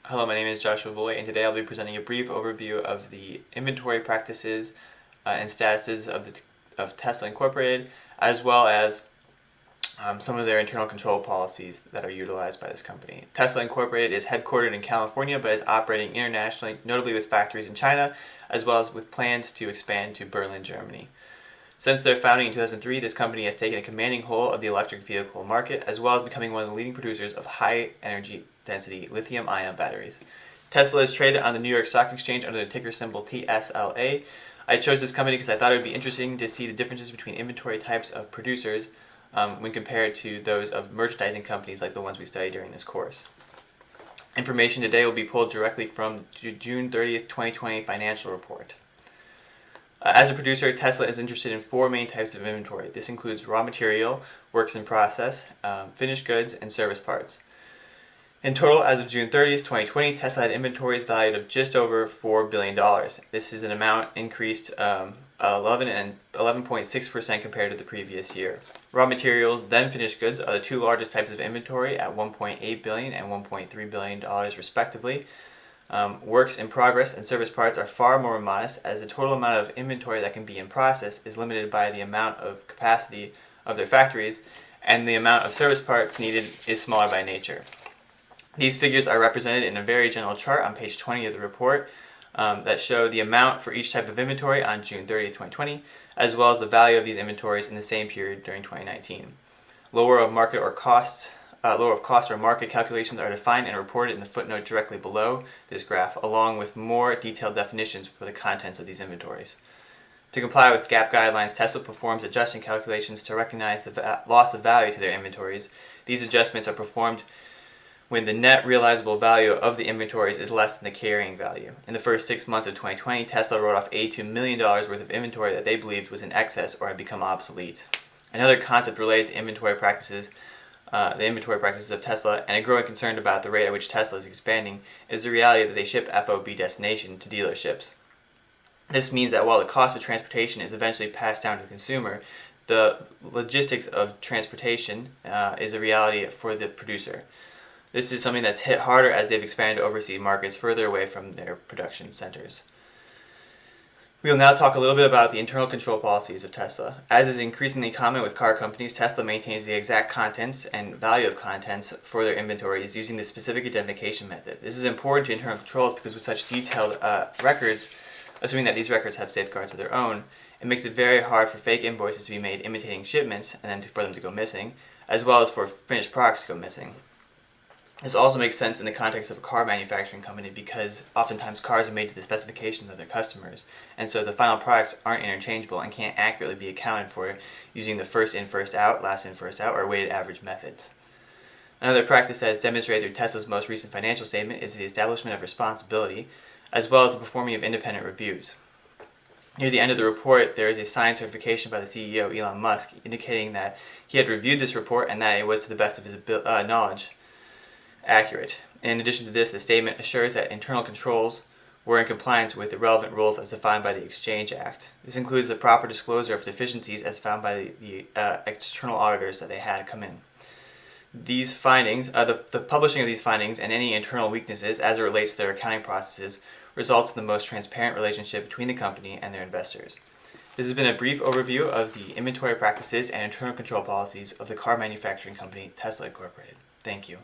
Hello, my name is Joshua Voy, and today I'll be presenting a brief overview of the inventory practices and statuses of Tesla Incorporated, as well as some of their internal control policies that are utilized by this company. Tesla Incorporated is headquartered in California, but is operating internationally, notably with factories in China, as well as with plans to expand to Berlin, Germany. Since their founding in 2003, this company has taken a commanding hold of the electric vehicle market, as well as becoming one of the leading producers of high-energy density lithium-ion batteries. Tesla is traded on the New York Stock Exchange under the ticker symbol TSLA. I chose this company because I thought it would be interesting to see the differences between inventory types of producers when compared to those of merchandising companies like the ones we studied during this course. Information today will be pulled directly from June 30th, 2020 financial report. As a producer, Tesla is interested in four main types of inventory. This includes raw material, works in process, finished goods, and service parts. In total, as of June 30th, 2020, Tesla had inventories valued of just over $4 billion. This is an amount increased 11.6% compared to the previous year. Raw materials, then finished goods, are the two largest types of inventory at $1.8 billion and $1.3 billion respectively. Works in progress and service parts are far more modest, as the total amount of inventory that can be in process is limited by the amount of capacity of their factories, and the amount of service parts needed is smaller by nature. These figures are represented in a very general chart on page 20 of the report that show the amount for each type of inventory on June 30th, 2020, as well as the value of these inventories in the same period during 2019. Lower of cost or market calculations are defined and reported in the footnote directly below this graph, along with more detailed definitions for the contents of these inventories. To comply with GAAP guidelines, Tesla performs adjusting calculations to recognize the loss of value to their inventories. These adjustments are performed when the net realizable value of the inventories is less than the carrying value. In the first 6 months of 2020, Tesla wrote off $82 million worth of inventory that they believed was in excess or had become obsolete. Another concept related to inventory practices, the inventory practices of Tesla, and a growing concern about the rate at which Tesla is expanding, is the reality that they ship FOB destination to dealerships. This means that while the cost of transportation is eventually passed down to the consumer, the logistics of transportation is a reality for the producer. This is something that's hit harder as they've expanded to overseas markets further away from their production centers. We will now talk a little bit about the internal control policies of Tesla. As is increasingly common with car companies, Tesla maintains the exact contents and value of contents for their inventories using the specific identification method. This is important to internal controls because with such detailed records, assuming that these records have safeguards of their own, it makes it very hard for fake invoices to be made imitating shipments and then for them to go missing, as well as for finished products to go missing. This also makes sense in the context of a car manufacturing company because oftentimes cars are made to the specifications of their customers, and so the final products aren't interchangeable and can't accurately be accounted for using the first in, first out, last in, first out, or weighted average methods. Another practice that is demonstrated through Tesla's most recent financial statement is the establishment of responsibility, as well as the performing of independent reviews. Near the end of the report, there is a signed certification by the CEO, Elon Musk, indicating that he had reviewed this report and that it was to the best of his knowledge accurate. In addition to this, the statement assures that internal controls were in compliance with the relevant rules as defined by the Exchange Act. This includes the proper disclosure of deficiencies as found by the external auditors that they had come in. These findings, the publishing of these findings and any internal weaknesses as it relates to their accounting processes results in the most transparent relationship between the company and their investors. This has been a brief overview of the inventory practices and internal control policies of the car manufacturing company Tesla Incorporated. Thank you.